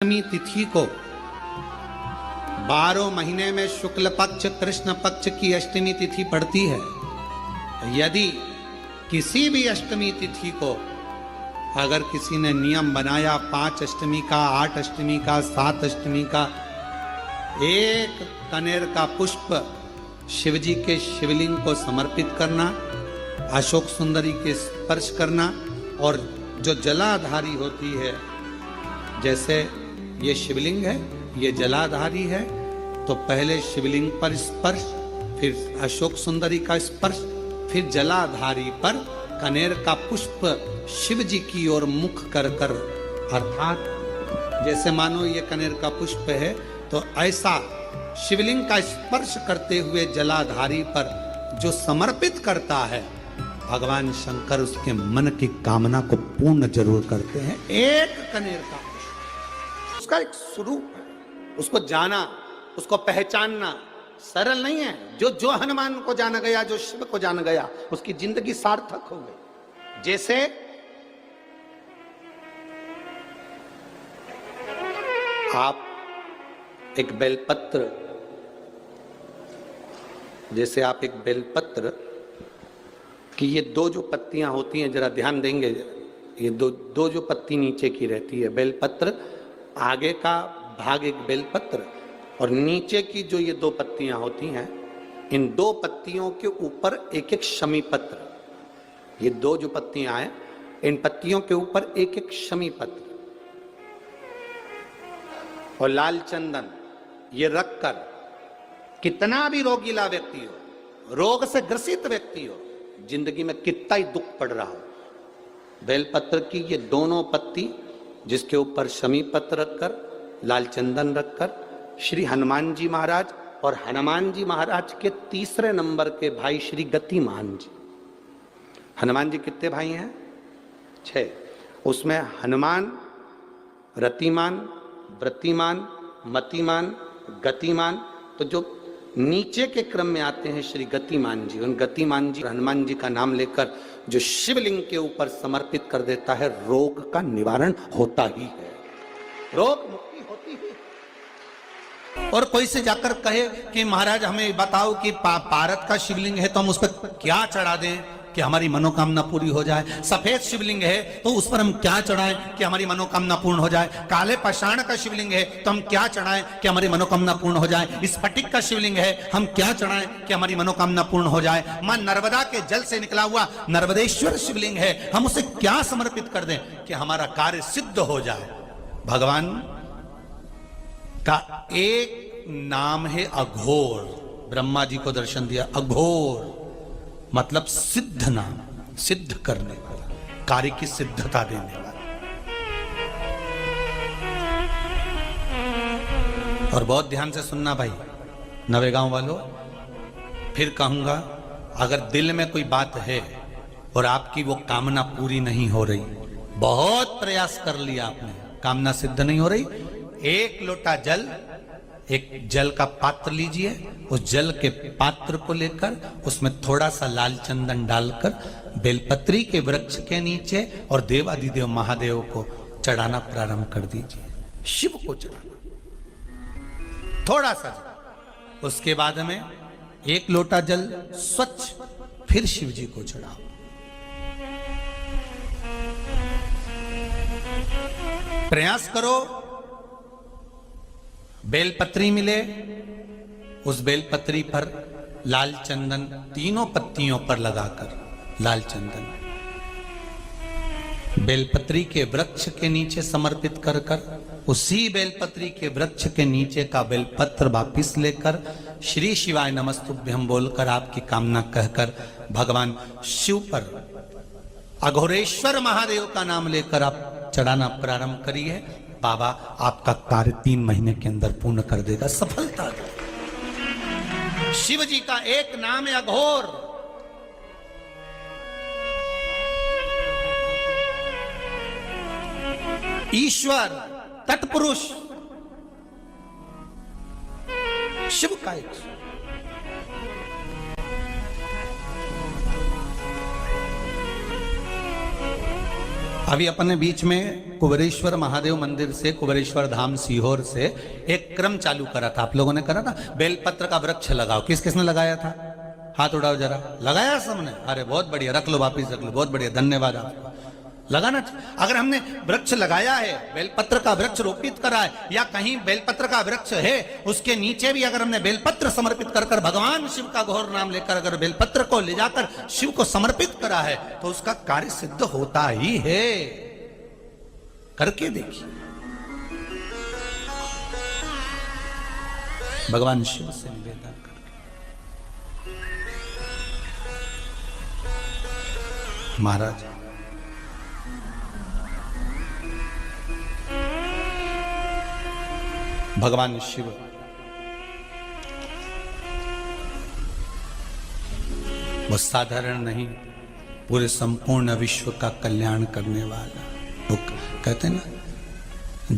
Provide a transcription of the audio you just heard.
अष्टमी तिथि को 12 महीने में शुक्ल पक्ष कृष्ण पक्ष की अष्टमी तिथि पड़ती है। यदि किसी भी अष्टमी तिथि को अगर किसी ने नियम बनाया 5 अष्टमी का, 8 अष्टमी का, 7 अष्टमी का, एक कनेर का पुष्प शिवजी के शिवलिंग को समर्पित करना, अशोक सुंदरी के स्पर्श करना, और जो जलाधारी होती है, जैसे ये शिवलिंग है, ये जलाधारी है, तो पहले शिवलिंग पर स्पर्श, फिर अशोक सुंदरी का स्पर्श, फिर जलाधारी पर कनेर का पुष्प शिव जी की ओर मुख कर कर, अर्थात जैसे मानो ये कनेर का पुष्प है, तो ऐसा शिवलिंग का स्पर्श करते हुए जलाधारी पर जो समर्पित करता है, भगवान शंकर उसके मन की कामना को पूर्ण जरूर करते हैं। एक कनेर का पुष्प, उसका एक स्वरूप है, उसको जाना, उसको पहचानना सरल नहीं है। जो हनुमान को जाना गया, जो शिव को जाना गया, उसकी जिंदगी सार्थक हो गई। जैसे आप एक बेलपत्र, जैसे आप एक बेलपत्र कि ये दो जो पत्तियां होती हैं, जरा ध्यान देंगे, ये दो जो पत्ती नीचे की रहती है, बेलपत्र, आगे का भाग एक बेलपत्र और नीचे की जो ये 2 पत्तियां होती हैं, इन 2 पत्तियों के ऊपर एक एक शमी पत्र, ये 2 जो पत्तियां हैं, इन पत्तियों के ऊपर एक एक शमी पत्र और लाल चंदन, ये रखकर कितना भी रोगीला व्यक्ति हो, रोग से ग्रसित व्यक्ति हो, जिंदगी में कितना ही दुख पड़ रहा हो, बेलपत्र की ये दोनों पत्ती, जिसके ऊपर शमी पत्र रखकर, लाल चंदन रखकर, श्री हनुमान जी महाराज और हनुमान जी महाराज के तीसरे नंबर के भाई श्री गतिमान जी, हनुमान जी कितने भाई हैं? 6। उसमें हनुमान, रतिमान, व्रतिमान, मतिमान, गतिमान, तो जो नीचे के क्रम में आते हैं श्री गतिमान जी, उन गतिमान जी, हनुमान जी का नाम लेकर जो शिवलिंग के ऊपर समर्पित कर देता है, रोग का निवारण होता ही है, रोग मुक्ति होती है। और कोई से जाकर कहे कि महाराज हमें बताओ कि पारत का शिवलिंग है तो हम उस पर क्या चढ़ा दें कि हमारी मनोकामना पूरी हो जाए, सफेद शिवलिंग है तो उस पर हम क्या चढ़ाएं कि हमारी मनोकामना पूर्ण हो जाए, काले पाषाण का शिवलिंग है तो हम क्या चढ़ाएं कि हमारी मनोकामना पूर्ण हो जाए, स्फटिक का शिवलिंग है हम क्या चढ़ाएं कि हमारी मनोकामना पूर्ण हो जाए, मां नर्मदा के जल से निकला हुआ नर्मदेश्वर शिवलिंग है, हम उसे क्या समर्पित कर दें कि हमारा कार्य सिद्ध हो जाए। भगवान का एक नाम है अघोर। ब्रह्मा जी को दर्शन दिया, अघोर मतलब सिद्ध नाम, सिद्ध करने वाला, कार्य की सिद्धता देने वाला। और बहुत ध्यान से सुनना भाई, नवेगांव वालों, फिर कहूंगा, अगर दिल में कोई बात है और आपकी वो कामना पूरी नहीं हो रही, बहुत प्रयास कर लिया आपने, कामना सिद्ध नहीं हो रही, 1 लोटा जल, एक जल का पात्र लीजिए, उस जल के पात्र को लेकर उसमें थोड़ा सा लाल चंदन डालकर बेलपत्री के वृक्ष के नीचे और देवादिदेव महादेव को चढ़ाना प्रारंभ कर दीजिए, शिव को चढ़ाना थोड़ा सा जल। उसके बाद में 1 लोटा जल स्वच्छ फिर शिव जी को चढ़ाओ। प्रयास करो बेलपत्री मिले, उस बेलपत्री पर लाल चंदन तीनों पत्तियों पर लगाकर, लाल चंदन बेलपत्री के वृक्ष के नीचे समर्पित कर कर, उसी बेलपत्री के वृक्ष के नीचे का बेलपत्र वापिस लेकर श्री शिवाय नमस्तुभ्यं बोलकर आपकी कामना कहकर भगवान शिव पर, अघोरेश्वर महादेव का नाम लेकर आप चढ़ाना प्रारंभ करिए। बाबा आपका कार्य 3 महीने के अंदर पूर्ण कर देगा, सफलता देगा। शिव जी का एक नाम है अघोर। ईश्वर, तत्पुरुष, शिव का एक। अभी अपने बीच में कुबेरेश्वर महादेव मंदिर से, कुबेरेश्वर धाम सीहोर से एक क्रम चालू करा था। आप लोगों ने करा था, बेलपत्र का वृक्ष लगाओ। किस किसने लगाया था? हाथ उठाओ जरा। लगाया सबने? अरे बहुत बढ़िया, रख लो वापिस रख लो, बहुत बढ़िया, धन्यवाद आपको। लगाना चाहिए। अगर हमने वृक्ष लगाया है, बेलपत्र का वृक्ष रोपित करा है, या कहीं बेलपत्र का वृक्ष है उसके नीचे भी अगर हमने बेलपत्र समर्पित कर कर भगवान शिव का घोर नाम लेकर अगर बेलपत्र को ले जाकर शिव को समर्पित करा है तो उसका कार्य सिद्ध होता ही है। करके देखिए, भगवान शिव से निवेदन कर। महाराज भगवान शिव वो साधारण नहीं, पूरे संपूर्ण विश्व का कल्याण करने वाला। वो कहते हैं ना,